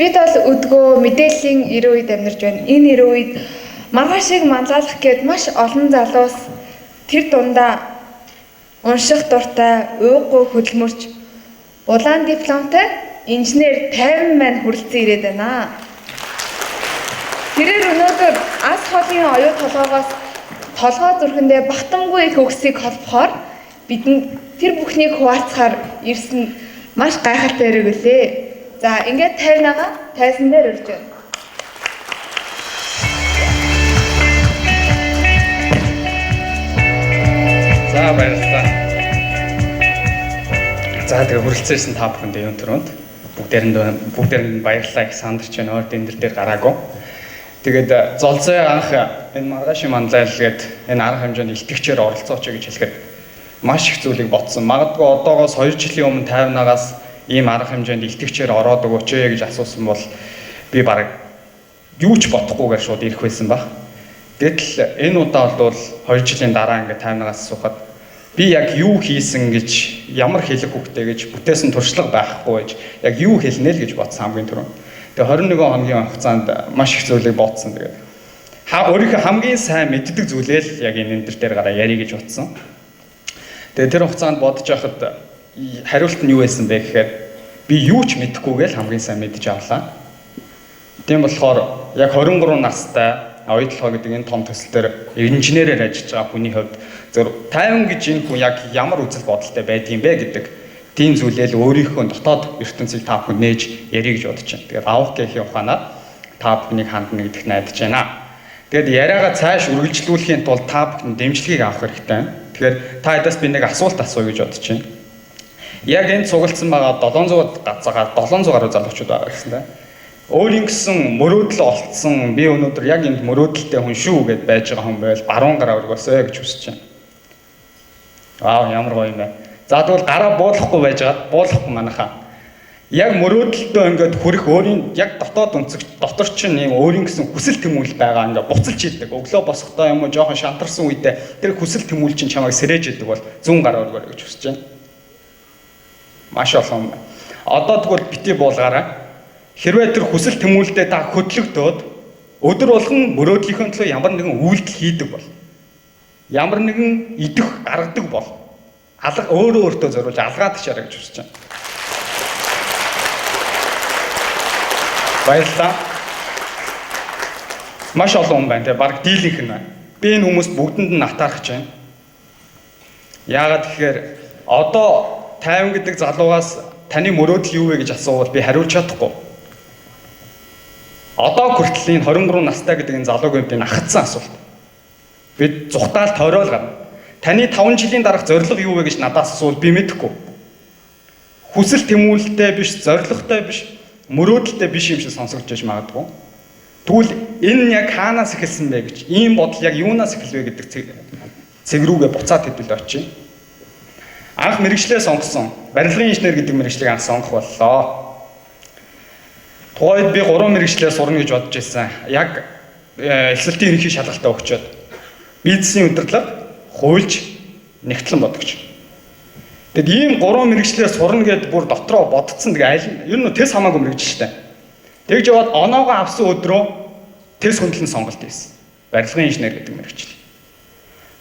Бид бол өдгөө мэдээллийн 90 үед амьдарч байна. Энэ 90 үед маргаашийг манлайлах гээд маш олон залуус тэр дундаа унших дуртай, ууггүй хөдөлмөрч, улаан дипломтой инженер 50 маань хүрэлцэн ирээд байна. Тэрээр өнөөдөр ас холын оюу толгоогоос толгой зүрхэндээ багтамгүй их өгсийг холбохоор бидэнд тэр бүхнийг хуваалцахаар ирсэн маш гайхалтай хэрэг үлээ. За ингээд тайвнага тайсан дээр урьж байна. За баярлалаа. За тэгээ хүрэлцээрсэн та бүхэнд энэ төрөнд бүгдээрэнд баярлалаа их сандарч байна. Өөр энэ дээр гараагүй. Тэгээд золзой анх энэ маргаашийн манлайл гээд энэ арга хэмжээнд илтгэгчээр оролцооч гэж хэлэхэд маш их зүйлийг бодсон. Магадгүй одоогоос 2 жилийн өмнө 50-нагаас ийм арга хэмжээнд илтгэгчээр ороод өгөөч ээ гэж асуусан бол би бараг юу ч бодохгүйгээр шууд ирэх байсан баг. Гэтэл энэ удаа бол 2 жилийн дараа ингээд 50-нагаас асуухад би яг юу хийсэн гэж ямар хэлэх үгтэй гэж бүтээсэн туршлага байхгүй байж яг юу хэлнэ л гэж бодсон хамгийн түрүүнд. Тэгээ 21 хоногийн хугацаанд маш их зүйлийг бодсон. Тэгээд өөрийнхөө хамгийн сайн мэддэг зүйлээ л яг энэ дээр гараа ярих гэж бодсон. Тэгээ тэр хугацаанд бодож байхад хариулт нь юу байсан бэ гэхээр би юу ч мэдэхгүйгээл хамгийн сайн мэдж авлаа. Тийм болохоор яг 23 настай оюутлогоо гэдэг энэ том төсөл дээр инженерээр ажиллаж байгаа хүний хувьд зөв тайван гэж энэ хүн яг ямар үзэл бодолтой байдгийм бэ гэдэг тийм зүйлээ л өөрийнхөө дотоод ертөнцийг та бүхэн нээж ярих гэж бодож байна. Тэгээд авах гэхийн ухаанаар та бүхнийг хандна гэдэгт найдаж байна. Тэгээд яриагаа цааш үргэлжлүүлэхийн тулд та бүхэн дэмжлэгийг авах хэрэгтэй байна. Тэгэхээр та эдээс би нэг асуулт асууя гэж бодож байна. Яг энэ цугалтсан байгаа 700 гаруй залуучууд байгаа гэсэн тийм. Өөрийн гэсэн мөрөөдөл олцсон би өнөөдөр яг энэ мөрөөдөлтэй хүн шүү гэдээ байж байгаа хүн байвал баруун гараа өргөөсэй гэж хүсэж байна. Вау ямар гоё юм бэ. За тэгвэл гараа буулгахгүй байж байгаа буулгахгүй манайхаа. Яг мөрөөдөлтөө ингээд хүрэх өөрийн яг дотоод өнцөг дотор чинь юм өөрийн гэсэн хүсэл тэмүүлэл байгаа ингээд буцалж идэг. Өглөө босохдоо юм уу жоохон шантарсан үедээ тэр хүсэл тэмүүлэл чинь чамайг сэрэж идэг бол зүүн гараа өргөөрэй гэж хүсэж байна. Маш олон. Одоо тэгвэл бити буулгаарай. Хэрвээ тэр хүсэл тэмүүлэлдээ та хөдлөгдөөд өдөр болгон мөрөөдлийнхөө төлөө ямар нэгэн үйлдэл хийдэг бол ямар нэгэн идэх гаргадаг бол алга өөртөө зориулж алгаад ташаарай гэж хүсэж байна. Баярлалаа. Маш олон хүн байна те баг дийлийнх нь байна. Би энэ хүмүүс бүгдэнд нь натаарч байна. Яагаад тэгэхээр одоо 50 гэдэг залуугаас таны мөрөөдөл юу вэ гэж асуувал би хариулж чадахгүй. Одоо хүртэл энэ 23 настай гэдэг энэ залуугийн би ахацсан асуулт. Би зүхтаал тойрол гарна. Таны 5 жилийн дараах зорилго юу вэ гэж надаас асуувал би мэдэхгүй. Хүсэл тэмүүлэлтэй биш, зорилготой биш, мөрөөдөлтэй биш юм шиг сонсогдож байж магадгүй. Тэгвэл энэ нь яг хаанаас эхэлсэн бэ гэж, ийм бодол яг юунаас эхэлвэ гэдэг цэг рүүгээ буцаад хэдүүл очие. Анх мэрэгчлээ сонгосон. Барилгын инженер гэдэг мэрэгчлийг анх сонгох боллоо. Тухайд би 3 мэрэгчлээ сурна гэж бодож байсан. Яг элсэлтийн ерөнхий шалгалтаа өгчөөд бизнесийн удирдлага, хуульч, нэгтлэн бодогч. Тэгэд ийм 3 мэрэгчлээ сурна гэдээ бүр дотроо бодцсон. Тэгээ аль нь ер нь тест хамаагүй мэрэгчлээ. Тэгж яваад оноогоо авсан өдрөө тест хөндлөн сонголт хийсэн. Барилгын инженер гэдэг мэрэгчлээ.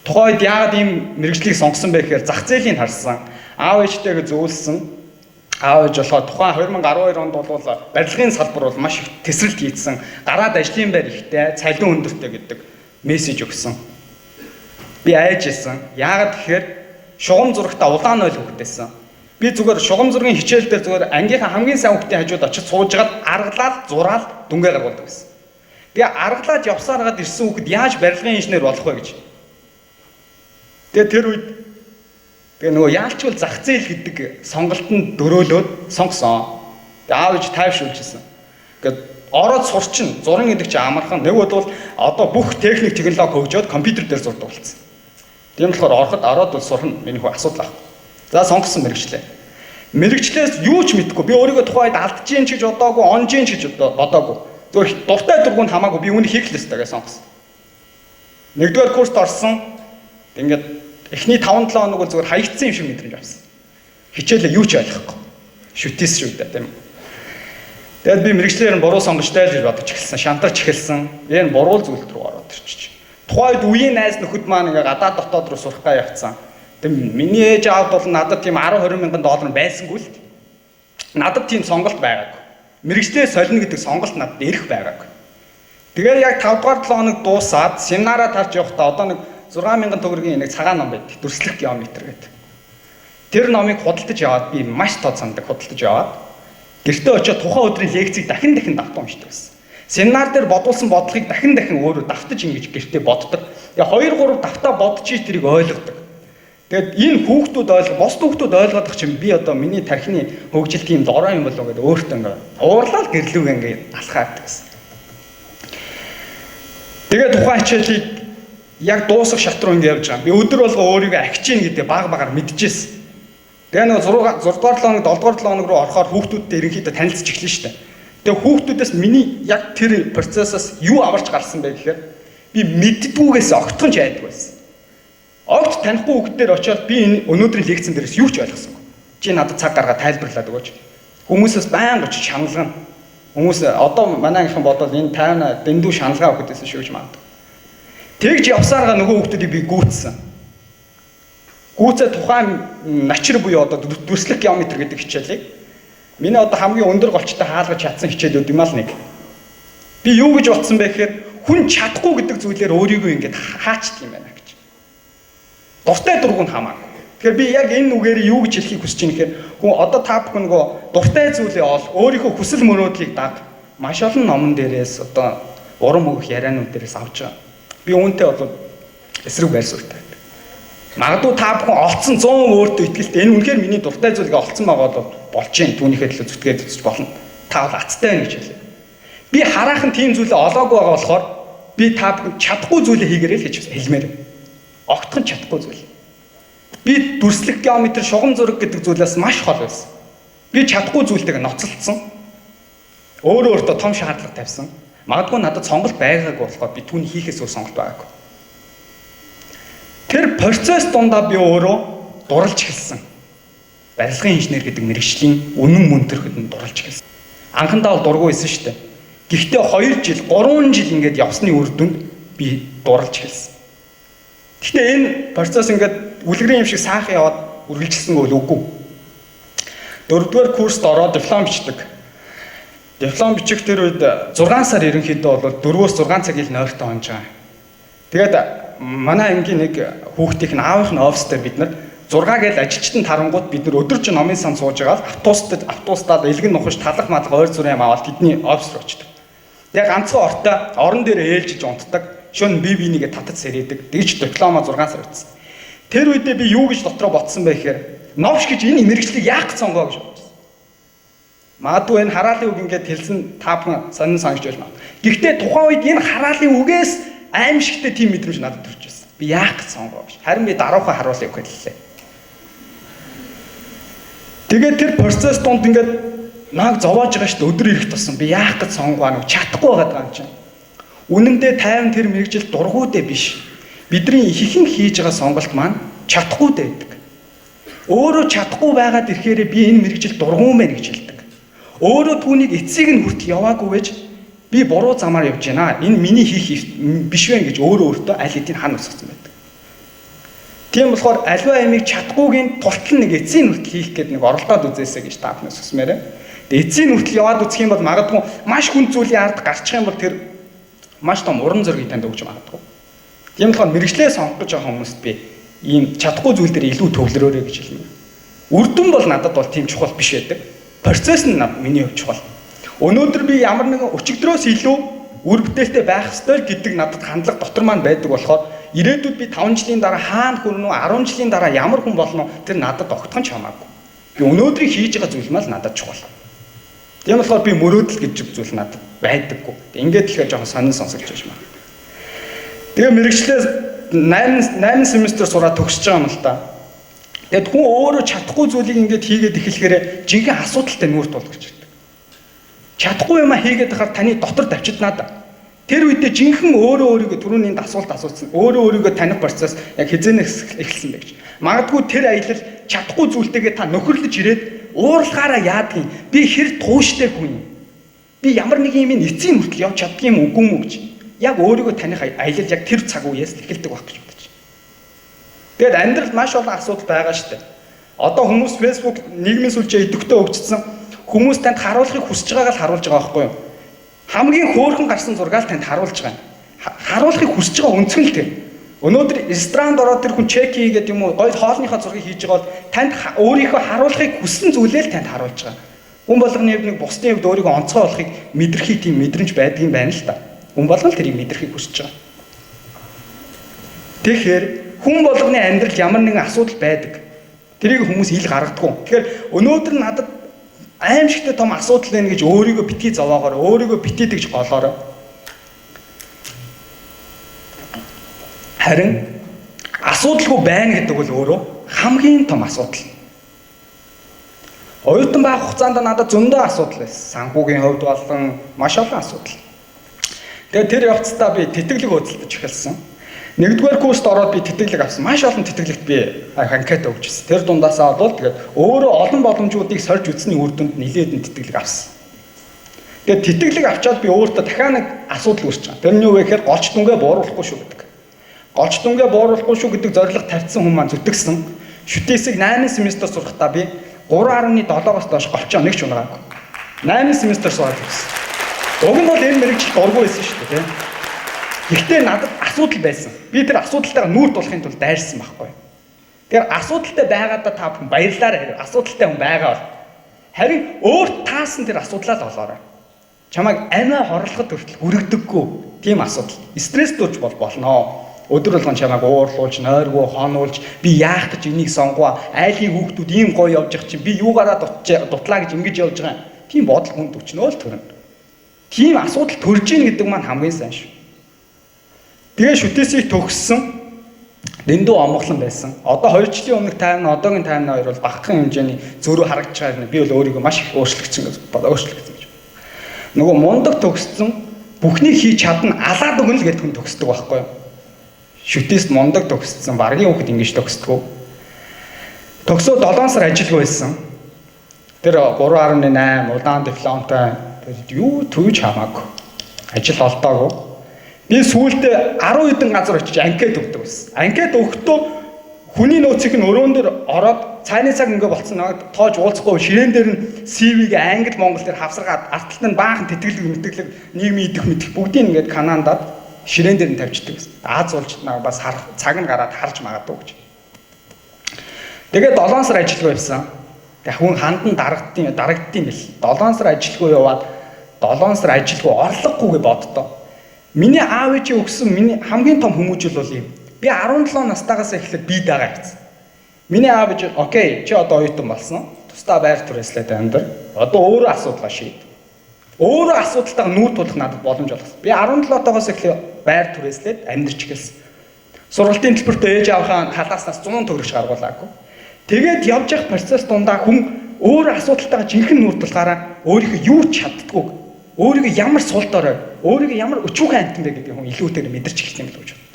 Тухайд яагаад ийм мэрэгчлийг сонгосон бэ гэхээр зах зээлийн харсан. Аав ээжтэйгээ зөвлөсөн. Аав ээж болохоо тухайн 2012 онд бол барилгын салбар бол маш их тесрэлт хийсэн. Гараад ажлын байр ихтэй, цалин өндөртэй гэдэг мессеж өгсөн. Би айжсэн. Яагаад гэхээр шугам зурагта улаан ойл хөвгдсэн. Би зүгээр шугам зургийн хичээл дээр зүгээр ангийнхаа хамгийн сайн хүүхдийн хажууд очиж суужгаад аргалаад, зураал дүнгээ гаргуулдаг гэсэн. Тэгээ аргалаад явсаар гад ирсэн хүүхэд яаж барилгын инженер болох вэ гэж. Тэгээ тэр үед тэгээ нөгөө яалчвал зах зээл гэдэг сонголтод дөрөөлөөд сонгосон. Тэгээ аав ээж тайвшруулжсэн. Ингээд ороод сурчин зураг гэдэг чинь амархан. Нэг бол одоо бүх техник технологи хөгжөөд компьютер дээр зурдаг болсон. Тийм болохоор ороод бол сурна. Миний хөө асуудал ах. За сонгосон мэрэгчлээ. Мэрэгчлээс юу ч мэдэхгүй. Би өөрийгөө тухайд алдчихин ч гэж бодоогүй, онжин ч гэж бодоогүй. Зөвхөн дуртай дургуунд хамаагүй би үүнийг хийх л ёстой гэж сонгосон. Нэгдүгээр курст орсон. Ингээд эхний 5-7 хоног бол зүгээр хаягдсан юм шиг мэдрэмж авсан. Хичээлээ юу ч ойлгохгүй. Шүтээс шүү дээ тийм. Тэгээд би мэрэгчлэр нь буруу сонгожтой л гэж бодож эхэлсэн. Шантарч эхэлсэн. Энэ буруу зүйл рүү ороод ирчих. Тухайд үеийн найз нөхөд маань ингээ гадаад дотоод руу сурах гай явцсан. Тэг миний ээж аавд бол надад тийм 10-20 мянган доллар байсангүй л. Надад тийм сонголт байгаагүй. Мэрэгчлээ солино гэдэг сонголт надад ирэх байгаагүй. Тэгээд яг 5 дугаар 7 хоног дуусаад семинараа тарж явахдаа одоо нэг 6000 төгрөгийн нэг цагаан ном байд. Дүрслэх геометр гэдэг. Тэр номыг худалдаж яваад би маш тод сандаг худалдаж яваад гэртээ очиод тухайн өдрийн лекцийг дахин давтан уншдаг байсан. Семинар дээр бодуулсан бодлогыг дахин өөрөө давтаж ингэж гэртээ боддог. Яг 2-3 давтаа бодчих тэрийг ойлгодог. Тэгээд энэ хүүхдүүд бос хүүхдүүд ойлгох чинь би одоо миний тархины хөгжил тийм дорой юм болов гэдэг өөртөө ингээ уурлал гэрлүүг ингээ алхаад гэсэн. Тэгээд тухайн хичээлийг яг дуусах шат руу ингээ явж байгаа. Би өдөр болго өөрийгөө ахиж ийн гэдэг баг-багаар мэдчихсэн. Тэгээ нэг 6 дугаар 7 хоног 7 дугаар 7 хоног руу орохоор хүүхдүүдтэй ерөнхийдөө танилцж эхэлнэ шүү дээ. Тэгээ хүүхдүүдээс миний яг тэр процессоос юу аварч гарсан бэ гэхээр би мэддгүйгээс огтхон ч айдаг байсан. Огт танихгүй хүүхдээр очиод би энэ өнөөдрийн лекцэн дээрээс юу ч ойлгосонгүй. Чи надад цаг гаргаад тайлбарлаад өгөөч. Хүмүүсээс байнга очиж шаналгана. Хүмүүс одоо манайхан бодвол энэ тайвна дэндүү шаналгаа өгөх гэсэн шүү гэж магадгүй. Тэгж явсараа нөгөө хүүхдүүдийг би гүйцсэн. Гүйцээ тухайн начир буюу одоо дүрслэх геометр гэдэг хичээлийг миний одоо хамгийн өндөр голчтой хаалгаж чадсан хичээлүүд юм аа нэг. Би юу гэж бодсон бэ гэхээр хүн чадахгүй гэдэг зүйлээр өөрийгөө ингэж хаачдаг юм байна гэж. Дуртай дургуй нь хамаагүй. Тэгэхээр би яг энэ үгээр юу гэж хэлхийг хүсэж байна гэхээр хүн одоо та бүхэн нөгөө дуртай зүйлээ ол өөрийнхөө хүсэл мөрөөдлийг даг маш олон номон дээрээс одоо урам өгөх ярианууд дээрээс авч байгаа. Би үүнтэй бол эсрэг байр суурьтай байдаг. Магадгүй та бүхэн олцсон 100% өөртөө итгэлтэй энэ үнэхээр миний дуртай зүйлийг олцсон байгаа бол болж जैन түүнийхээ төлөө зүтгээд үзэж болно. Та бол азтай байна гэж хэлээ. Би хараахан тийм зүйлээ олоогүй байгаа болохоор би та бүхэн чадахгүй зүйлээ хийгээрэй л гэж хэлмээр. Огтхон чадахгүй зүйл. Би дүрслэх геометр шугам зураг гэдэг зүйлээс маш хол байсан. Би чадахгүй зүйлтэйг ноцолцсон. Өөртөө том шаардлага тавьсан. Магадгүй надад сонголт байгаагүй болохоор би түүний хийхээс өөр сонголт байгаагүй. Тэр процесс дундаа би өөрөө дурлж эхэлсэн. Барилгын инженер гэдэг мэргэжлийн үнэн мөн төрхөнд дурлж эхэлсэн. Анхандаа бол дургүй байсан шүү дээ. Гэхдээ 2 жил, 3 жил ингээд явсны үр дүнд би дурлж эхэлсэн. Гэхдээ энэ процесс ингээд үлгэрийн юм шиг сайхан яваад үргэлжилсэнгүй л үгүй. 4-р курст ороод диплом бичдэг. Диплом бичих тэр үед 6 сар ерөнхийдөө бол 4-өөс 6 цагийн нойртой онж байгаа. Тэгээд манай ангийн нэг хүүхдийнх нь аавынх нь офис дээр бид нар 6 гээл ажилчтан тарангууд бид нар өдөржин номын сан сууж байгаа л автобустад элгэн нухаж талах малах ойр зүрх юм аваад тэдний офис руу очдог. Тэгээд ганцхан ортой орон дээр ээлжиж унтдаг. Шөнө бие бинийгээ татаж сэрээдэг. Тэгж диплома 6 сар үтсэн. Тэр үедээ би юу гэж дотроо бодсон бэ гэхээр новш гэж энэ мэргэжлийг яах гэж сонгоо гэж бодсон. Магадгүй энэ хараалын үг ингээд хэлсэн та бүхэн сонин санаж байж магадгүй. Гэхдээ тухайн үед энэ хараалын үгээс аимшигтэй тийм мэдрэмж надад төрж байсан. Би яах гэж сонгоо гэж. Харин би даруйхан харуулъя үг хэллээ. Тэгээд тэр процесс донд ингээд наг зовоож байгаа шүү дээ. Өдөр ирэх тусам би яах гэж сонгоо нэг чадахгүй байгаа юм чинь. Үнэндээ тайван тэр мэргэжил дургуудээ биш. Бидний ихэн хийж байгаа сонголт маань чадахгүй байдаг. Өөрөө чадахгүй байгаад ирэхээр би энэ мэргэжил дургуун байна гэж хэлдэг. Өөрөө түүнийг эцсийг нь хүртэл яваагүй байж би буруу замаар явж байна. Энэ миний хийх биш вэ гэж өөртөө аль хэдийн хан усгсан байдаг. Тийм болохоор альва ямиг чадахгүйгийн тултал нэг эцсийн хүртэл хийх гэдэг нэг оролдоод үзээсэй гэж та бүхэн сүсмээрээ. Тэгээ эцсийн хүртэл яваад үзэх юм бол магадгүй маш хүнд зүйлийн ард гарчих юм бол тэр маш том уран зургийг танд өгч магадгүй. Тийм болохоор мэрэгчлээ сонгож байгаа хүмүүст би ийм чадахгүй зүйл дээр илүү төвлөрөөрэй гэж хэлмээр. Үр дүн бол надад бол тийм чухал биш байдаг. Процесс нь миний хувьд чухал. Өнөөдөр би ямар нэгэн өчигдрөөс илүү үр бүтээлтэй байх ёстой гэдэг надад хандлага дотор маань байдаг болохоор ирээдүйд би 5 жилийн дараа хаана хүрнэ үү 10 жилийн дараа ямар хүн болно уу тэр надад огтхон ч хамаагүй. Би өнөөдрийг хийж байгаа зүйл маань надад чухал. Тийм болохоор би мөрөөдөл гэж зүйл надад байдаггүй. Ингээд л их жоохон сонин сонсогч байж байна. Тэгээ мэрэгчлээ 8 семестр сураад төгсөж байгаа юм л та. Тэгэд хүн өөрөө чадахгүй зүйлийг ингээд хийгээд эхлэхээр жинхэнэ асуудалтай нүүр тулгарч ирдэг. Чадахгүй юм а хийгээд байхаар таны дотор давчиднаа да. Тэр үедээ жинхэнэ өөрийгөө түрүүний асуулт асуусан. Өөрийгөө таних процесс яг хизээнээс эхэлсэн байх гэж. Магадгүй тэр аялал чадахгүй зүйлтэйгээ та нөхөрлөж ирээд ууралгаараа яадгийн би хэр тууштай хүн юм. Би ямар нэг юм эцсийн хүртэл явж чаддаг юм үгүй мүү гэж. Яг өөрийгөө таних аялал яг тэр цаг үеэс эхэлдэг байх гэж бодож байна. Тэгээд амьдралд маш олон асуудал байгаа шүү дээ. Одоо хүмүүс Facebook нийгмийн сүлжээ идэвхтэй хөгжсөн. Хүмүүс танд харуулахыг хүсэж байгааг л харуулж байгаа байхгүй юу? Хамгийн хөөрхөн гарсан зургаал танд харуулж байгаа. Харуулахыг хүсэж байгаа өнцгөн л тэр. Өнөөдөр ресторанд ороод тэр хүн чек хийгээд юм уу гоё хоолныхоо зургийг хийж байгаа бол танд өөрийнхөө харуулахыг хүссэн зүйлээ л танд харуулж байгаа. Хүн болгоны хувьд нэг бусдын хувьд өөрийгөө онцгой болохыг мэдрэхийг тийм мэдрэмж байдаг юм байна л та. Хүн болгон л тэрийг мэдрэхийг хүсэж байгаа. Тэгэхээр хүн болгоны амьдрал ямар нэгэн асуудал байдаг. Тэрийг хүмүүс ил гаргадаггүй. Тэгэхээр өнөөдөр надад аимшигтай том асуудал байна гэж өөрийгөө битгий зовоогоор, өөрийгөө битгий гэж голоорой. Харин асуудалгүй байна гэдэг бол өөрөө хамгийн том асуудал. Оюутан байх хугацаанд надад зөндөө асуудал байсан. Санхүүгийн хувьд болон маш олон асуудал. Тэгээд тэр явцдаа би тэтгэлэг хөдөлж эхэлсэн. Нэгдүгээр курст ороод би тэтгэлэг авсан. Маш олон тэтгэлэгт би анкет өгчихсэн. Тэр дундаасаа бол тэгээд өөрөө олон боломжуудыг сольж үзсний үр дүнд нэлээд тэтгэлэг авсан. Тэгээд тэтгэлэг авчаад би өөртөө дахиад нэг асуудал үүсэж байгаа. Тэр нь юу вэ гэхээр голч дүнгээ бууруулахгүй шүү гэдэг. Голч дүнгээ бууруулахгүй шүү гэдэг зорилго тавьсан хүмүүс маань зүтгэсэн. Шүтээсийг 8 семестр сурахдаа би 3.7-оос доош голчоо нэг ч унагаагүй. 8 семестр суугаад ирсэн. Уг нь бол энэ мэрэгч дургүй байсан шүү дээ, тийм. Гэхдээ надад асуудал байсан. Би тэр асуудалтайгаа нүүр тулахын тулд дайрсан байхгүй. Тэр асуудалтай байгаадаа та бүхэн баярлаарай. Асуудалтай хүн байгаа бол. Харин өөрт таасан тэр асуудлаа л олоорой. Чамайг амиа хорлоход хүртэл хүрэгдэггүй тийм асуудал. Стресс төрж болно. Өдөр болгон чамайг уурлуулж, нойргоо хонуулж, би яах гэж энийг сонгоо, айлын хүүхдүүд ийм гоё явж байгаа чинь би юугаараа дутлаа гэж ингэж явж байгаа. Тийм бодол хүнд өчнөө л төрнө. Тийм асуудал төрж ийн гэдэг маань хамгийн сайн шүү. Тэгээ шүтээсийг төгссөн дэндүү омглон байсан. Одоо 2 жилийн өмнөх тайван, одоогийн тайван хоёр бол багахан хэмжээний зөрүү харагдаж байгаа. Би бол өөрийгөө маш их өөрчлөгдсөн гэж байна. Нөгөө мундаг төгссөн бүхнийг хийж чадна алаад өгнө л гэдэг хүн төгсдөг байхгүй юу? Шүтээст мундаг төгссөн, баргийн хүүхэд ингэж төгсдөг. Төгсөө 7 сар ажилгүй байсан. Тэр 3.8 удаан дипломтой юу төвж хамаагүй. Ажил олдоогүй. Би сүүлдээ 10 хэдэн газар очиж анкет өгдөг байсан. Анкет өгөхдөө хүний нөөцийг нь өрөөн дээр ороод цайны цаг ингээ болцсон нэг тоож уулзахгүй ширээн дээр нь CV-г англи монгол дээр хавсаргаад арталт нь баахан тэтгэлэг мэтгэлэг нийгмийн идэх мэдэх бүгдийг ингээд канаандаад ширээн дээр нь тавьчихдаг байсан. Аз уулж бас цаг нь гараад харж магадгүй гэж. Тэгээд 7 сар ажилгүй байсан. Тэг хүн хандан дарагдтiin бэл. 7 сар ажилгүй яваад 7 сар ажилгүй орлогогүйгээ боддоо. Миний аав ээжийн өгсөн миний хамгийн том хүмүүжил бол юм. Би 17 настайгаас эхлээд би дагаа гэсэн. Миний аав ээж окей, чи одоо оюутан болсон. Тусдаа байр түрээслээд амьдр. Одоо өөрөө асуудал шийд. Өөрөө асуудалтайгаа нүүр тулах надад боломж олгосон. Би 17-тоогоос эхлээд байр түрээслээд амьдрч гэлсэн. Сургалтын төлбөрт ээж аавынхаа халааснаас 100 төгрөг гаргуулаагүй. Тэгээд явж явах процесс дундаа хүн өөрөө асуудалтайгаа жинхэнэ нүүр тулахаараа өөрийнхөө юу ч чаддгүй, өөрийгөө ямар сул дорой, өөрийгөө ямар өчүүхэн амтан бэ гэдгийг хүн илүүтэйгээр мэдэрч эхэлсэн юм л гэж боддог.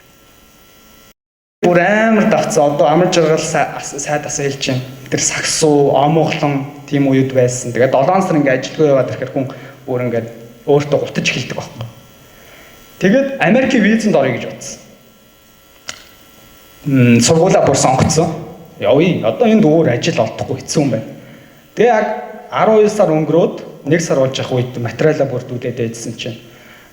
Бүр амар давцсан. Одоо амар жаргал сайдасаа хэлж чинь тэр сагсуу, омглон тийм үед байсан. Тэгээд 7 сар ингээ ажилгүй яваад ирэхээр хүн бүр ингээд өөртөө гутаж эхэлдэг байхгүй. Тэгээд Америкийн визэнд орё гэж бодсон. Сургуулаа бүр сонгоцсон. Явъя. Одоо энд өөр ажил олдохгүй хэцүү юм байна. Тэгээ яг 12 сар өнгөрөөд 1 сар болж явах үед материалаа бүрдүүлээд ээжсэн чинь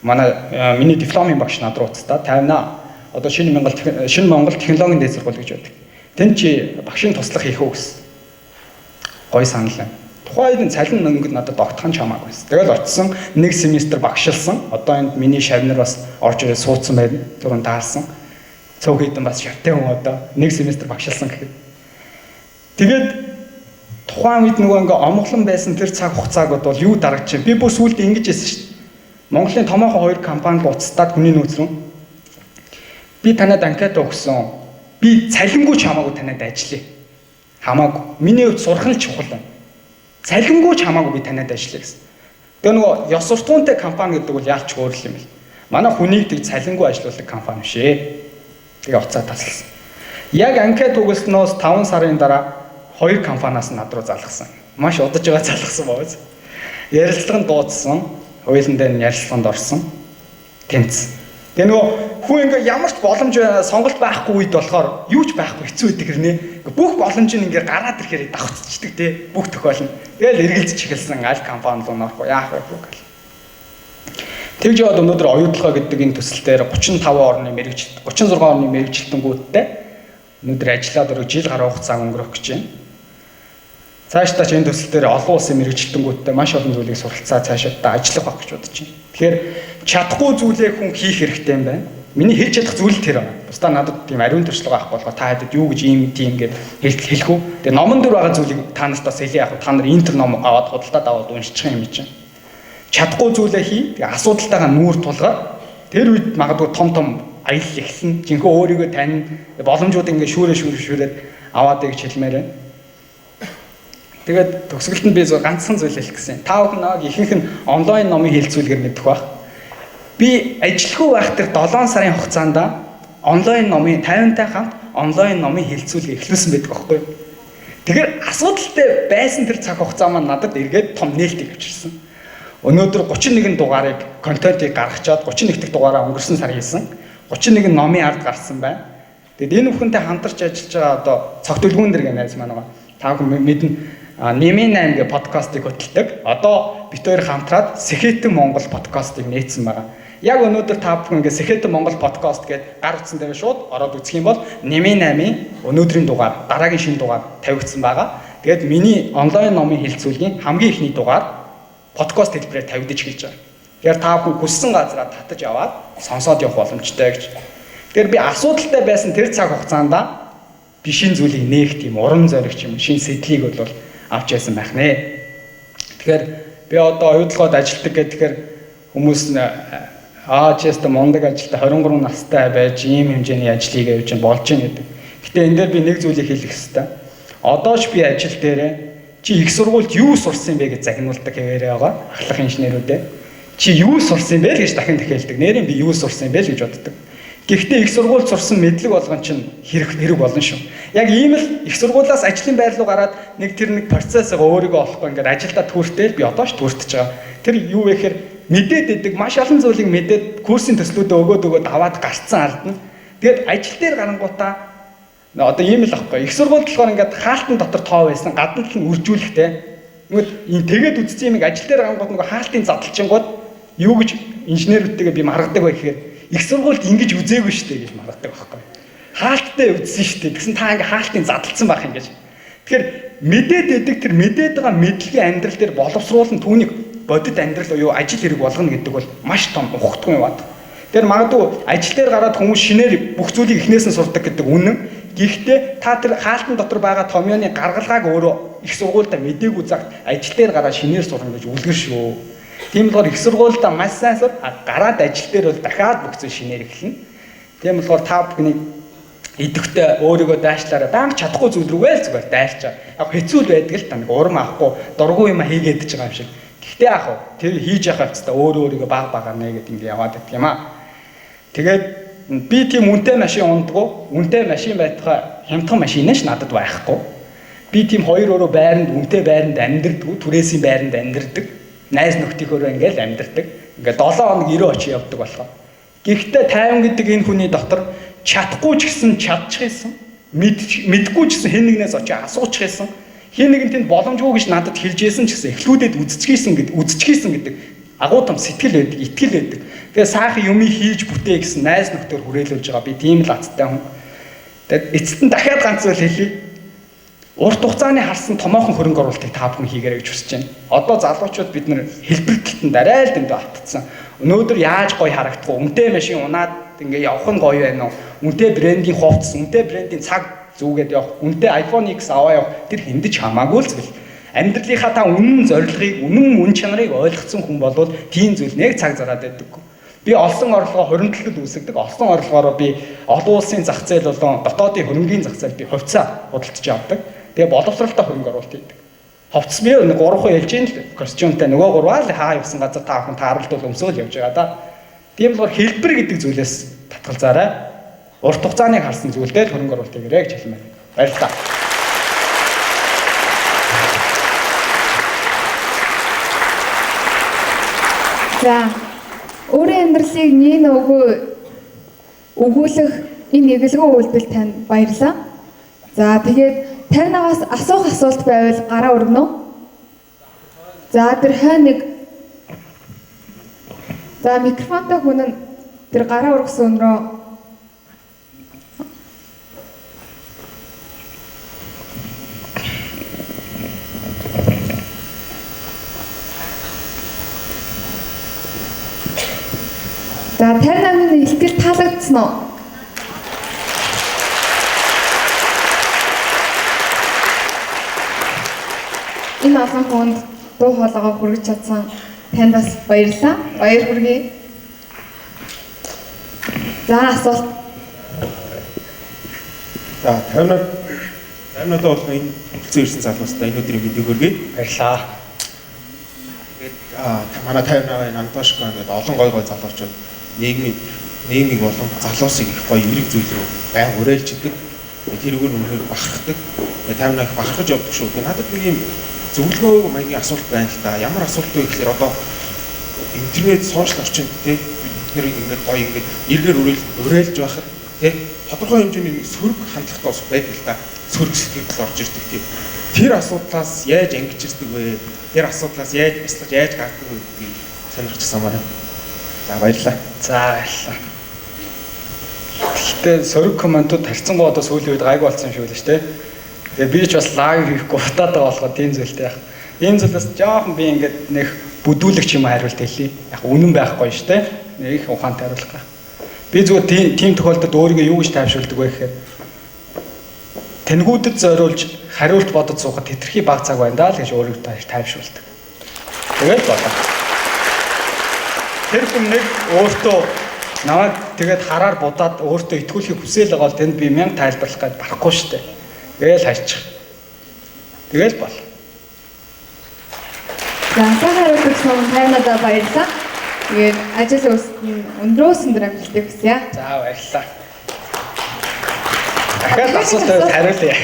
миний дипломын багш над руу уцтаа 50-аа одоо шинэ Монгол технологийн дээд сургууль гэж байдаг. Тэнд чи багшийн туслах хийх үү гэсэн. Гой санал байна. Тухайн үед цалин өнгөд надад огтхон чамаагүй байсан. Тэгэл очисон 1 семестр багшилсан. Одоо энд миний шавнар бас орж ирээд суудсан байна. Түрүүн таарсан. Цөөхөйдөн бас шавтай хүн одоо 1 семестр багшилсан гэхэд. Тэгээд тухайн үед нөгөө ингээ омглон байсан тэр цаг хугацааг бол юу дарагч би бүр сүүлдээ ингэж хэлсэн шүү дээ. Монголын томоохон 2 компанид уцтаад хүний нөөц рүү би танад анкет өгсөн. Би цалингүй ч хамаагүй танад ажиллая. Хамаагүй. Миний хувьд сурах нь чухал байна. Цалингүй ч хамаагүй би танад ажиллая гэсэн. Тэгээ нөгөө ёс суртахуунтай компани гэдэг бол яалч өөр л юм бэл. Манай хүнийг тэг цалингүй ажилуулдаг компани биш ээ. Тэгээ уцаа тасалсан. Яг анкет өгснөөс 5 сарын дараа 2 компаниас над руу залгасан. Маш удаж байгаа залгасан бооз. Ярилцлага нь дуудсан. хуулийн дээр нь ярилцлаганд орсон. Тэнц. Тэгээ нөгөө хүн ингээ ямар ч боломж сонголт байхгүй үед болохоор юу ч байхгүй хэцүү байдаг хэрнээ. Бүх боломж нь ингээ гараад ирэхээр давхцчихдаг тий. Бүх тохиолно. Тэгэл эргэлзэж эхэлсэн аль компани руу нөрөх яах вэ гэл. Тэгж яваад өнөөдөр оюутлогоо гэдэг энэ төсөл дээр 36 орны мэрэгчлэлтэнгүүдтэй өнөөдөр ажиллаад өрөө жил гаруй хугацаа өнгөрөх гэж байна. Цаашдаа ч энэ төсөл дээр олон улсын мэрэгчлэлтэнгүүдтэй маш олон зүйлийг суралцаа цаашдаа ажиллах байх гэж бодож байна. Тэгэхээр чадахгүй зүйлээ хүн хийх хэрэгтэй юм байна. Миний хийж чадах зүйл тэр байна. Бусдаа надад тийм ариун туршлага авах болгоо та хэдэд юу гэж ийм тийм гэд хэлэх үү. Тэгээ номон дээр байгаа зүйлийг та нартаас хэлээ яах вэ? Та нар интер ном аваад худалдаад аваад уншчих юм чинь. Чадахгүй зүйлээ хий. Тэгээ асуудалтайгаа нүүр тулгаад тэр үед магадгүй том аялал ихсэн. Жинхэнэ өөрийгөө тань боломжууд ингээ шүүрээд аваад гэж хэлмээр байна. Тэгээд төгсгөлд нь би ганцхан зүйл хэлэх гэсэн. Та бүхэн нэг ихэнх нь онлайн номын хэлцүүлгээр мэдэх байх. Би ажилгүй байх тэр 7 сарын хугацаанд онлайн номын 50-тай хамт онлайн номын хэлцүүлэг эхлүүлсэн байдаг байхгүй юу? Тэгэхээр асуудалтай байсан тэр цаг хугацаа маань надад эргээд том нээлтийг авчирсан. Өнөөдөр 31 дугаарыг контентыг гаргачаад 31 дахь дугаараа өнгөрсөн сар хийсэн. 31 номын ард гарсан байна. Тэгэд энэ бүхэнтэй хамтарч ажиллаж байгаа одоо цогтөлгүүн дэр гэнэ найз маань байгаа. Та бүхэн мэднэ Нэмийн 8 гэх подкастыг хөтэлдэг. Одоо бид хоёр хамтраад Сэхэтэн Монгол подкастыг нээсэн байгаа. Яг өнөөдөр та бүхэн ингээ Сэхэтэн Монгол подкаст гэдэг гар утсан дээр шууд ороод үзэх юм бол Нэмийн 8-ийн өнөөдрийн дугаар, дараагийн шинэ дугаар тавигдсан байгаа. Тэгээд миний онлайн номын хэлцүүлгийн хамгийн ихний дугаар подкаст хэлбэрээр тавигдаж эхэлж байгаа. Тэгэхээр та бүхэн хүссэн газараа татаж аваад сонсоод явах боломжтой гэж. Тэгэхээр би асуудалтай байсан тэр цаг хугацаанд би шинэ зүйлийг нээх тийм урам зориг юм шинэ сэтлийг бол авч яасан байх нэ. Тэгэхээр би одоо оюутлогод ажилладаг гэхээр хүмүүс чест мондаг ажилтаа 23 настай байж ийм хэмжээний ажлыг явж болж байна гэдэг. Гэтэ энэ дээр би нэг зүйлийг хэлэх хэрэгтэй. Одоо ч би ажил дээрээ чи их сургуульд юу сурсан бэ гэж загнуулдаг хэвээрээ байгаа. Ахлах инженерүүдээ. Чи юу сурсан бэ гэж дахин хэлдэг. Нэрийн би юу сурсан бэ л гэж боддог. Гэхдээ их сургуульд сурсан мэдлэг болгон чинь хэрэг болно шүү. Яг ийм л их сургуулиас ажлын байр руу гараад нэг процессыг өөрийгөө олохгүй ингээд ажилдаа түүртэл би одоо ч түүртэж байгаа. Тэр юу вэ гэхээр мэдээд идэг маш олон зүйлийг мэдээд курсын төслүүдэд өгөөд аваад гарцсан алдна. Тэгээд ажил дээр гарангуудаа одоо ийм л аахгүй. Их сургуульд болохоор ингээд хаалтан дотор тоо байсан, гадна л нь үржүүлэхтэй. Ингээд энэ тэгээд үзсэн юмыг ажил дээр гарангууд нөгөө хаалтын задлчингууд юу гэж инженерүүдтэйгээ би маргадаг бай гэхээр их сургуульд ингэж үзээгүй шүү дээ гэж маргадаг байхгүй. Хаалттай үзсэн шүү дээ. Тэгсэн та ингээ хаалтын задлцсан байх юм гэж. Тэгэхээр мэдээд идэг тэр мэдээд байгаа мэдлэгийн амьдрал дээр боловсруулан түүнийг бодит амьдрал уу ажил хэрэг болгоно гэдэг бол маш том ухагдгүй юм бат. Тэр магадгүй ажил дээр гараад хүмүүс шинээр бүх зүйлийг эхнээс нь сурдаг гэдэг үнэн. Гэхдээ та тэр хаалтан дотор байгаа томьёоны гаргалгааг өөрөө их сургуультай мэдээгүй цагт ажил дээр гараад шинээр сурна гэж үлгэр шүү. Тийм болохоор их сургуультай маш сайн сур гараад ажил дээр бол дахиад бүх зүйл шинээр эхэлнэ. Тийм болохоор та бүхний идэвхтэй өөрийгөө дайшлаараа банк чадахгүй зүйл рүүгээ л зүгээр дайрчаа. Яг хэцүү байдаг л та нэг урам авахгүй дургүй юм хийгээд ч байгаа юм шиг. Гэхдээ яг тэр хийж явах хэвчээ өөрийгөө баг нэ гэдэг ингэ яваад байдаг юм аа. Тэгээд би тийм үнэтэй машин ундаггүй. Үнэтэй машин байтугай хямдхан машин ш надад байхгүй. Би тийм хоёр өрөө байранд үнэтэй байранд амьдэрдэг, түрээсийн байранд амьдэрдэг. Найз нөхдийнхөөрөө ингээл амьдэрдэг. Ингээ 7 хоног 90 очи явдаг болохоор. Гэхдээ 50 гэдэг энэ хүний дотор чадахгүй ч гэсэн чадчих байсан. Мэдгүй ч гэсэн хэн нэгнээс очиж асуучих байсан. Хэн нэгэн тэнд боломжгүй гэж надад хэлж ийсэн ч гэсэн эхлүүдэд үзчихсэн гэдэг агуу том сэтгэл байдаг, итгэл байдаг. Тэгээ сайхан юм хийж бүтээ гэсэн найз нөхдөр хүрээлүүлж байгаа. Би тийм л азтай хүн. Тэгээд эцэст нь дахиад ганц зүйл хэлье. Урт хугацааны харсан томоохон хөрөнгө оруулалтыг та бүхэн хийгээрэй гэж хүсэж байна. Одоо залуучууд бид нэр хэлбэртэлтэнд арай л дэндүү автцсан. Өнөөдөр яаж гоё харагдах вэ? Үнэтэй машин унаад ингээ явах нь гоё байна уу? Үнэтэй брендийн хувцас, үнэтэй брендийн цаг зүүгээд явах, үнэтэй iPhone X аваа явах тэр хэндэж хамаагүй л зүйл. Амьдралынхаа та үнэн зорилгыг, үнэн мөн чанарыг ойлгоцсон хүн болвол тийм зүйл нэг цаг зараад байдаггүй. Би олсон орлогоо хуримтлалд үүсгдэг. Олсон орлогоороо би олон улсын зах зээл болон дотоодын хөрөнгийн зах зээл би хувьцаа худалдаж авдаг. Тэгээ боловсралтай хөрөнгө оруулалт хийдэг. Хувцас би нэг 3 хэлж ийн л костюмтай нөгөө 3 л хаа явсан газар та бүхэн тааралдвал өмсөөл явж байгаа да. Тийм болохоор хэлбэр гэдэг зүйлээс татгалзаарай. Урт хугацааныг харсан зүйлдээ хөрөнгө оруулалт хийгээрэй гэж хэлмээр. Баярлалаа. За өөрийн амьдралыг нин өгүүлэх энэ эгэлгүй үйлдэл танд баярлалаа. За тэгээд танаас асуух асуулт байвал гараа өргөнө. За тэр хойныг за микрофонтой хүн нь тэр гараа өргөсөн өнрөө за 58-ны ихтгэл таалагдсан уу? Энэ олон хүнд дуу хоолойгоо хүргэж чадсан танд бас баярлалаа. Баяр хүргэе. За асуулт. За 50-над болгон энэ үлцэн ирсэн залуустаа энэ өдрийн мэдээг хүргэе. Баярлаа. Тэгээд манай 58-ын Антошко гэдэг олон гой залуучууд нийгмийг болон залуусыг их гоё эерэг зүйл рүү байн уриалж идэг. Тэрүүгээр үнэхээр бахархдаг. 58 их бахархаж явдаг шүү. Надад нэг юм зөвлөгөө маягийн асуулт байна л да. Ямар асуулт вэ гэхээр одоо интернет сошиал орчинд тий бид ингээд гоё ингээд эргээр уриалж байхад тий тодорхой хэмжээний нэг сөрөг хандлагатай ус байдаг л да. Сөрөг сэтгэл орж ирдэг тий. Тэр асуудлаас яаж ангиж ирдэг вэ? Тэр асуудлаас яаж бяцлаж яаж гардаг вэ гэдгийг сонирхчихсан байна. За баярлалаа. За баярлалаа. Гэхдээ сөрөг комментууд харьцангуй одоо сүүлийн үед гайгүй болсон юм шиг л шүү дээ. Тэгээ би ч бас лайв хийхгүй утаатай болоход тийм зүйлтэй яг. Энэ зүйлээс жоохон би ингээд нэг бүдүүлэгч юм хариулт хэлье. Яг үнэн байхгүй шүү дээ. Нэг их ухаантай хариулах гэх. Би зүгээр тийм тохиолдолд өөрийгөө юу гэж тайвшруулдаг вэ гэхээр тэнгүүдэд зориулж хариулт бодож суухад хэтэрхий баг цаг байна даа л гэж өөрийгөө тайвшруулдаг. Тэгээд бодлоо. Тэр хүн нэг өөртөө намайг тэгээд хараар будаад өөртөө итгүүлэхийг хүсэл байгаа бол тэнд би 1000 тайлбарлах гэж барахгүй шүү дээ. Тэгэл хайчих. Тэгэл бол. За сахар өгсөн таймнада баярлалаа. Тэгээд ажил өндрөөс өндөр амжилтыг хүсье. За баярлалаа. Дахиад асуултад хариулъя.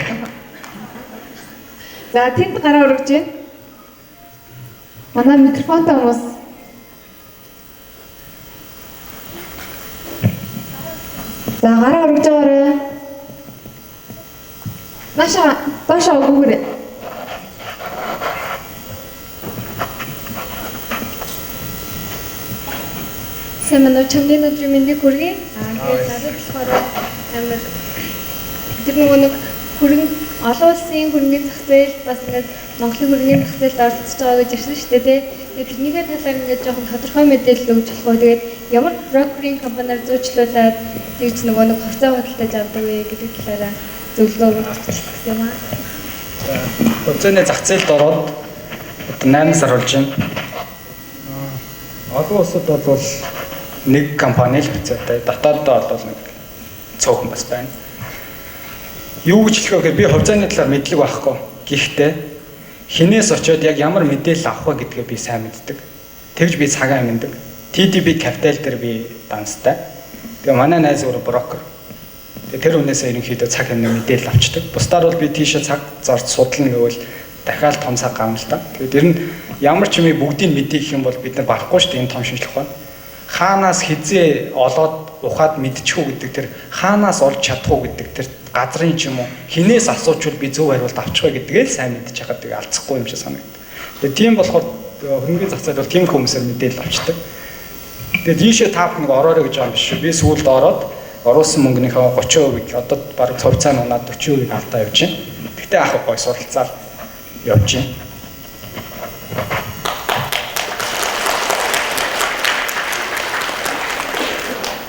За тэнд гараа өргөж байна. Манай микрофонтой хүмүүс за гараа өргөж байгаарай. Наша өгөөрэй. Сэмэнэ чамдын өдрийн мэндийг хүргэе. Тэгээд надад болохоор амар тэр нэг хөрөнгө олон улсын хөрөнгөний зах зээл бас ингээд Монголын хөрөнгөний зах зээлд оролцож байгаа гэж ирсэн шүү дээ. Тэгээд тэрнийгээ талаар ингээд жоохон тодорхой мэдээлэл өгч болох уу? Тэгээд ямар брокеринг компаниар зуучлуулаад тэгж нэг хувьцаа худалдаж авдаг вэ гэдэг талаараа зөвлөгөө өгөх юм аа. Хувьцааны зах зээлд ороод одоо 8 сар болж байна. Олон улсад бол нэг компани л хувьцаатай. Дотооддоо бол нэг цөөхөн бас байна. Юу гэж хэлэх вэ гэхээр би хувьцааны талаар мэдлэг байхгүй. Гэхдээ хинээс очиод яг ямар мэдээлэл авах вэ гэдгээ би сайн мэддэг. Тэгж би цагаан мэддэг. TDB Capital дээр би данстай. Тэгээ манай найз өөр брокер. Тэгээ тэр үнээсээ ерөнхийдөө цаг хэмнээ мэдээлэл авчдаг. Бусдаар бол би тийшээ цаг зарж судална гэвэл дахиад том цаг гарна л та. Тэгээд ер нь ямар ч юм бүгдийг мэдээ гэх юм бол бид нар барахгүй шүү дээ энэ том шинжлэх ухаан. Хаанаас хизээ олоод ухаад мэдчихүү гэдэг тэр хаанаас олж чадах уу гэдэг тэр газрын ч юм уу хинээс асуучвал би зөв хариулт авчих вэ гэдгээ л сайн мэдчих хаад тэгээ алцахгүй юм шиг санагдав. Тэгээ тийм болохоор хөрөнгөний зах зээл бол тийм хүмүүсээр мэдээлэл авчдаг. Тэгээд ийшээ та бүхэн ороорой гэж байгаа юм биш шүү. Би сүүлд ороод оруулсан мөнгөнийхөө 30% одоо бараг хувьцаа нь унаад 40% алдаа явж байна. Тэгтээ ах гой суралцаад явж байна.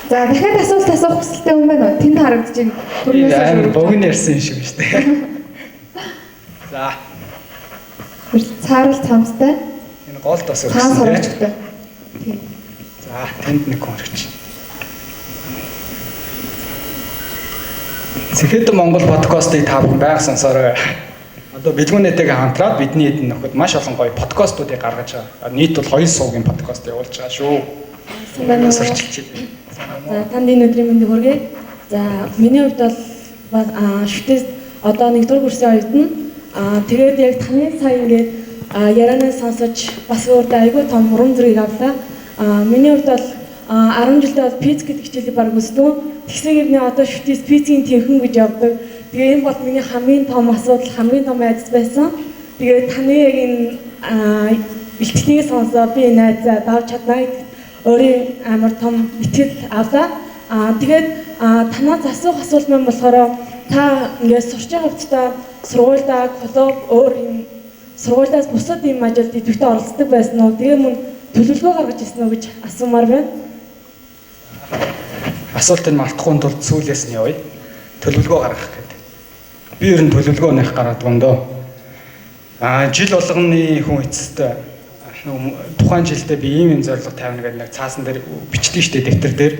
За дахиад асуулт асуух хүсэлтэй хүн байна уу? Тэнд харагдаж байна. Түрнээс богино ярьсан юм шиг байна шүү дээ. За. Цаарал цамцтай. Энэ голд бас цаан сурагчтай. Тийм. За, тэнд нэг хүн орчих. Цэхэд Монгол подкастыг та бүхэн байг сонсорой. Одоо бэлгүүнээтэйгээ хамтраад бидний эдэн нөхөд маш олон гоё подкастуудыг гаргаж байгаа. Нийт бол 2 суугийн подкаст явуулж байгаа шүү. Сайн сурчилж байна. За танд энэ өдрийн мэндийг хүргэе. За миний хувьд бол шүтээс одоо 1-р курсын оюутан. Тэгээд яг таны сая ингээд ярианаа сонсож бас өөртөө айгүй том урам зориг авлаа. Миний хувьд бол 10 жилдээ бол физик гэдэг хичээлийг баг үздэг. Тэгсэн хэрнээ одоо шүтээс физикийн тэнхэн гэж явдаг. Тэгээ энэ бол миний хамгийн том асуудал, хамгийн том айдас байсан. Тэгээ таны яг энэ бэлтгэнийг сонсоод би энэ айдасаа давж чадна гэдэг өөрийн амар том итгэл авлаа. Тэгээд танаас асуух асуулт маань болохоор та ингээд сурч байгаа хувцастай сургуульдаа клуб өөр юм сургуулиас бусад юм ажилд идэвхтэй оролцдог байсан уу? Тэгээ мөн төлөвлөгөө гаргаж ирсэн үү гэж асуумаар байна. Асуултыг мартахгүй тулд сүүлээс нь явъя. Төлөвлөгөө гаргах гэдэг. Би ер нь төлөвлөгөө нэх гаргадаг юм дөө. Жил болгоны хүн эцэст тухайн жилдээ би ийм зорилго тавина гэдэг нэг цаасан дээр бичдэг штэ дэвтэр дээр.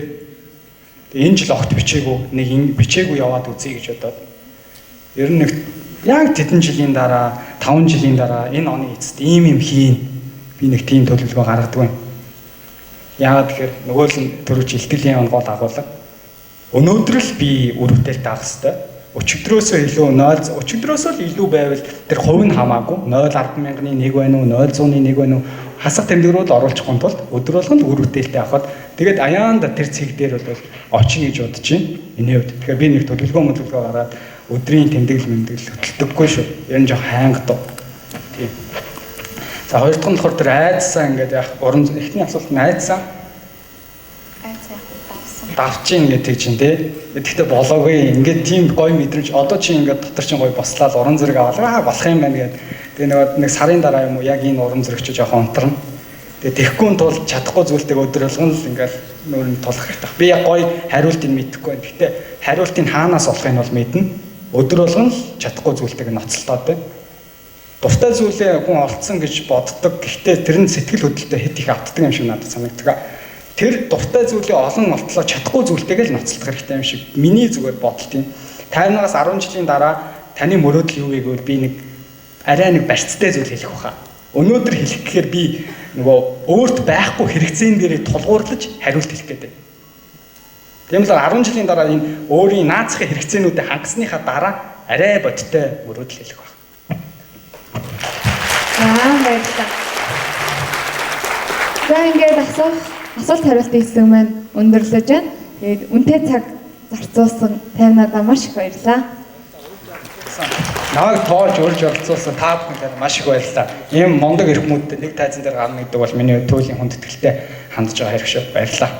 Энэ жил огт бичээгүй, нэг бичээгүй яваад үзье гэж бодоод. Ер нь нэг яг тэдэн жилийн дараа, 5 жилийн дараа энэ оны эцэст ийм юм хийн. Би нэг тийм төлөвлөгөө гаргадаг байна. Яагаад тэгэхээр нөгөө л төрөж илтгэлийн онгол агуулга. Өнөөдөр л би үр бүтээлтэй авах хэрэгтэй. Өчигдрөөсөө илүү 0 өчигдрөөсөө л илүү байвал тэр хувь нь хамаагүй 0.1000-ны 1 байна уу 0.100-ны 1 байна уу хасах тэмдэг рүү л оруулчихгүй тулд өдөр болгонд үр бүтээлтэй авахд тэгээд аяанда тэр цэг дээр бол очно гэж бодож байна. Миний хувьд. Тэгэхээр би нэг төлөвлөгөө гаргаад өдрийн тэмдэглэл хөтөлдөггүй шүү. Ер нь жоох хайнга дуу. Тийм. За хоёр дахь нь болохоор тэр айдсаа ингээд яг уран эхний асуулт нь айдсаа давчин гэдэг чинь тий. Тэгэхдээ болоогүй. Ингээд тийм гоё мэдрэмж одоо чи ингээд дотор чинь гоё бослаад уран зэрэг авалаа болох юм байна гэдэг. Тэгээ нэг сарын дараа юм уу яг энэ уран зэрэгч жоохон унтарна. Тэгээ тэхгүй тул чадахгүй зүйлтэйг өдөр болгон л ингээд нүүрэн тулах хэрэгтэй. Би яг гоё хариултыг мэдэхгүй байна. Гэхдээ хариултыг хаанаас олохыг бол мэднэ. Өдөр болгон л чадахгүй зүйлтэйг ноцолдоод байна. Дуртай зүйлээ хүн олцсон гэж боддог. Гэхдээ тэр нь сэтгэл хөдлөлтөд хэд их автдаг юм шиг надад санагддаг. Тэр дуртай зүйлээ олон олтлоо чадахгүй зүйлтэйг л ноцолдох хэрэгтэй юм шиг миний зүгээр бодолт юм. 50-аас 10 жилийн дараа таны мөрөөдөл юу вэ гэвэл би нэг арай нэг барьцтай зүйл хэлэх баха. Өнөөдөр хэлэх гэхээр би нөгөө өөрт байхгүй хэрэгцээн дээрээ тулгуурлаж хариулт хэлэх гэдэг. Тийм л 10 жилийн дараа энэ өөрийн наацхийн хэрэгцээнүүдэд хангасныхаа дараа арай бодиттой мөрөөдөл хэлэх баха. Баярлалаа. За ингээд асуулт хариултын хэсэг маань өндөрлөж байна. Тэгээд үнэтэй цаг зарцуулсан таймнадаа маш их баярлалаа. Намайг тоож урьж оролцуулсан та бүхэнд маш их баярлалаа. Ийм мондог эрхмүүд нэг тайзан дээр гарна гэдэг бол миний туйлын хүндэтгэлтэй хандж байгаа хэрэг шүү. Баярлалаа.